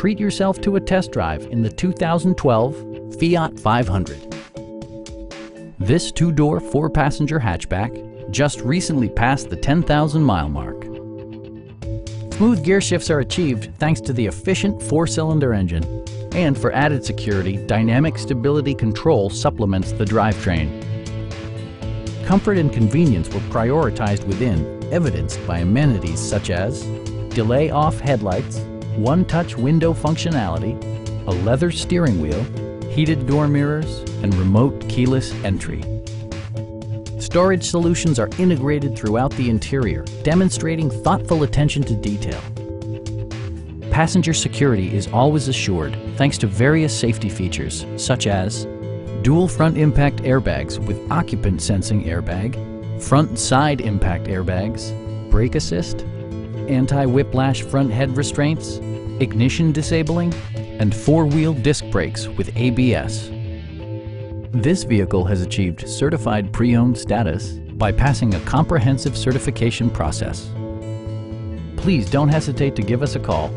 treat yourself to a test drive in the 2012 Fiat 500. This two-door, four-passenger hatchback just recently passed the 10,000-mile mark. Smooth gear shifts are achieved thanks to the efficient four-cylinder engine. And for added security, dynamic stability control supplements the drivetrain. Comfort and convenience were prioritized within, evidenced by amenities such as delay-off headlights, one-touch window functionality, a leather steering wheel, heated door mirrors, and remote keyless entry. Storage solutions are integrated throughout the interior, demonstrating thoughtful attention to detail. Passenger security is always assured thanks to various safety features such as dual front impact airbags with occupant sensing airbag, front and side impact airbags, brake assist, anti-whiplash front head restraints, ignition disabling, and four-wheel disc brakes with ABS. This vehicle has achieved certified pre-owned status by passing a comprehensive certification process. Please don't hesitate to give us a call